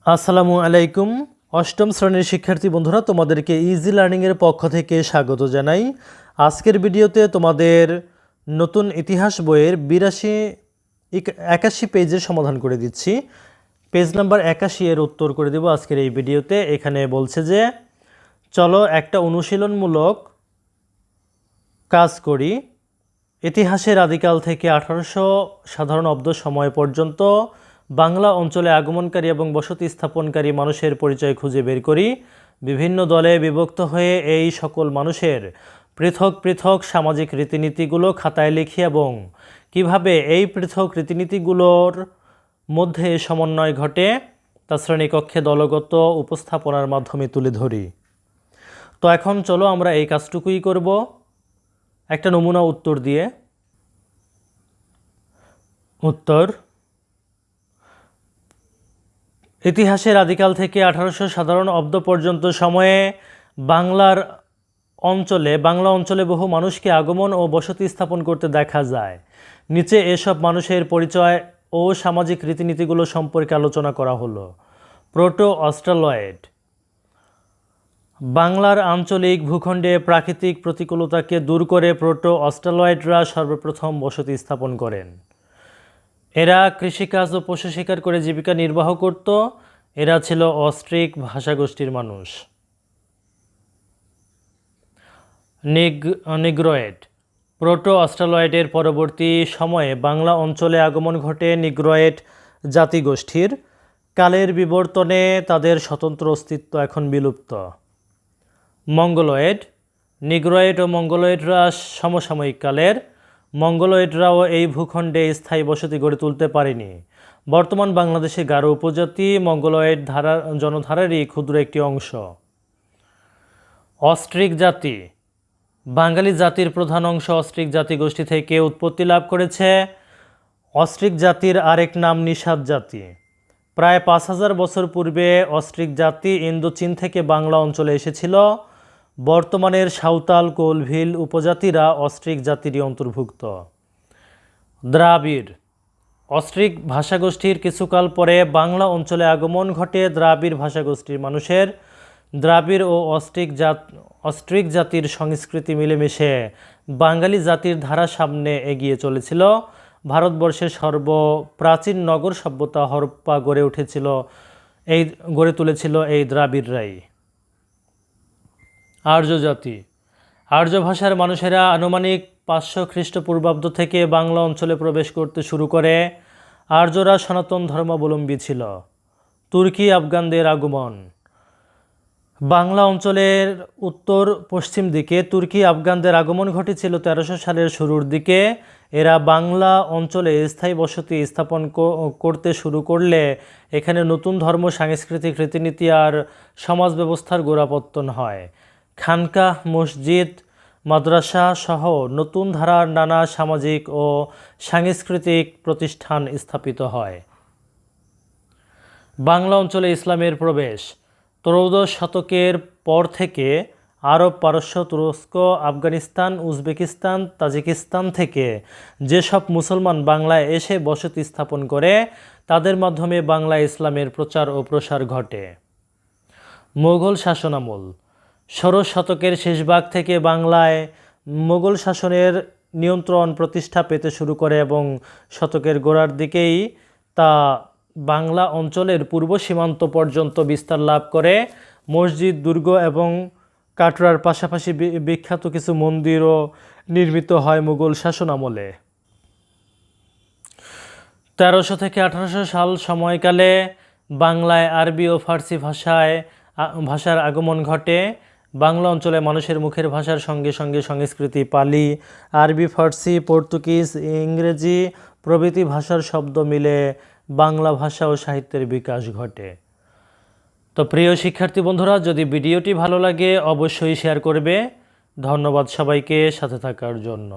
আসসালামু আলাইকুম। অষ্টম শ্রেণীর শিক্ষার্থী বন্ধুরা, তোমাদেরকে ইজি লার্নিংয়ের পক্ষ থেকে স্বাগত জানাই। আজকের ভিডিওতে তোমাদের নতুন ইতিহাস বইয়ের 81 পেজের সমাধান করে দিচ্ছি। পেজ নাম্বার 81 এর উত্তর করে দেব আজকের এই ভিডিওতে। এখানে বলছে যে চলো একটা অনুশীলনমূলক কাজ করি। ইতিহাসের আদিকাল থেকে 1800 সাধারণ অব্দ সময় পর্যন্ত বাংলা অঞ্চলে আগমনকারী এবং বসতি স্থাপনকারী মানুষের পরিচয় খুঁজে বের করি। বিভিন্ন দলে বিভক্ত হয়ে এই সকল মানুষের পৃথক পৃথক সামাজিক রীতিনীতিগুলো খাতায় লিখি এবং কিভাবে এই পৃথক রীতিনীতিগুলোর মধ্যে সমন্বয় ঘটে তা শ্রেণীকক্ষে দলগত উপস্থাপনার মাধ্যমে তুলে ধরি। তো এখন চলো আমরা এই কাজটুকুই করব একটা নমুনা উত্তর দিয়ে। উত্তর: ইতিহাসের আদিকাল থেকে 1800 সাধারণ অব্দ পর্যন্ত সময়ে বাংলা অঞ্চলে বহু মানুষকে আগমন ও বসতি স্থাপন করতে দেখা যায়। নিচে এসব মানুষের পরিচয় ও সামাজিক রীতিনীতিগুলো সম্পর্কে আলোচনা করা হলো। Proto Australoid. বাংলার আঞ্চলিক ভূখণ্ডে প্রাকৃতিক প্রতিকূলতাকে দূর করে প্রোটো অস্ট্রালয়েডরা সর্বপ্রথম বসতি স্থাপন করেন। এরা কৃষিকাজ ও পশু শিকার করে জীবিকা নির্বাহ করত। এরা ছিল অস্ট্রিক ভাষাগোষ্ঠীর মানুষ। নিগ্রয়েড। প্রোটো অস্ট্রালয়েডের পরবর্তী সময়ে বাংলা অঞ্চলে আগমন ঘটে নিগ্রয়েড জাতিগোষ্ঠীর। কালের বিবর্তনে তাদের স্বতন্ত্র অস্তিত্ব এখন বিলুপ্ত। মঙ্গোলয়েড। নিগ্রয়েড ও মঙ্গোলয়েডরা সমসাময়িক কালের। মঙ্গোলয়েডরাও এই ভূখণ্ডে স্থায়ী বসতি গড়ে তুলতে পারেনি। বর্তমান বাংলাদেশে গারো উপজাতি মঙ্গোলয়েড জনধারারই ক্ষুদ্র একটি অংশ। অস্ট্রিক জাতি। বাঙালি জাতির প্রধান অংশ অস্ট্রিক জাতিগোষ্ঠী থেকে উৎপত্তি লাভ করেছে। অস্ট্রিক জাতির আরেক নাম নিষাদ জাতি। প্রায় 5000 বছর পূর্বে অস্ট্রিক জাতি ইন্দোচীন থেকে বাংলা অঞ্চলে এসেছিল। বর্তমানের সাঁওতাল কোলভিল উপজাতিরা অস্ট্রিক জাতিরই অন্তর্ভুক্ত। দ্রাবিড়। অস্ট্রিক ভাষাগোষ্ঠীর কিছুকাল পরে বাংলা অঞ্চলে আগমন ঘটে দ্রাবিড় ভাষাগোষ্ঠীর মানুষের। দ্রাবিড় ও অস্ট্রিক জাতির সংস্কৃতি মিলেমিশে বাঙালি জাতির ধারা সামনে এগিয়ে চলেছিল। ভারতবর্ষের সর্বপ্রাচীন নগর সভ্যতা হরপ্পা গড়ে তুলেছিল এই দ্রাবিড়রাই। আর্য জাতি। আর্য ভাষার মানুষেরা আনুমানিক 500 খ্রিস্টপূর্বাব্দ থেকে বাংলা অঞ্চলে প্রবেশ করতে শুরু করে। আর্যরা সনাতন ধর্মাবলম্বী ছিল। তুর্কি আফগানদের আগমন। বাংলা অঞ্চলের উত্তর পশ্চিম দিকে তুর্কি আফগানদের আগমন ঘটেছিল 1300 সালের শুরুর দিকে। এরা বাংলা অঞ্চলে স্থায়ী বসতি স্থাপন করতে শুরু করলে এখানে নতুন ধর্ম, সাংস্কৃতিক রীতিনীতি আর সমাজ ব্যবস্থার গোড়াপত্তন হয়। খানকাহ, মসজিদ, মাদ্রাসা সহ নতুন ধারার নানা সামাজিক ও সাংস্কৃতিক প্রতিষ্ঠান স্থাপিত হয়। বাংলা অঞ্চলে ইসলামের প্রবেশ। ত্রয়োদশ শতকের পর থেকে আরব, পারস্য, তুরস্ক, আফগানিস্তান, উজবেকিস্তান, তাজিকিস্তান থেকে যেসব মুসলমান বাংলায় এসে বসতি স্থাপন করে তাদের মাধ্যমে বাংলায় ইসলামের প্রচার ও প্রসার ঘটে। মোগল শাসনামল। 16 শতকের শেষভাগ থেকে বাংলায় মোগল শাসনের নিয়ন্ত্রণ প্রতিষ্ঠা পেতে শুরু করে এবং শতকের গোড়ার দিকেই তা বাংলা অঞ্চলের পূর্ব সীমান্ত পর্যন্ত বিস্তার লাভ করে। মসজিদ, দুর্গ এবং কাটরার পাশাপাশি বিখ্যাত কিছু মন্দিরও নির্মিত হয় মুঘল শাসন আমলে। 1300 থেকে 1800 সাল সময়কালে বাংলায় আরবি ও ফার্সি ভাষার আগমন ঘটে। বাংলা অঞ্চলে মানুষের মুখের ভাষার সঙ্গে সঙ্গে সংস্কৃতি, পালি, আরবি, ফার্সি, পর্তুগিজ, ইংরেজি প্রভৃতি ভাষার শব্দ মিলে বাংলা ভাষা ও সাহিত্যের বিকাশ ঘটে। তো প্রিয় শিক্ষার্থী বন্ধুরা, যদি ভিডিওটি ভালো লাগে অবশ্যই শেয়ার করবে। ধন্যবাদ সবাইকে সাথে থাকার জন্য।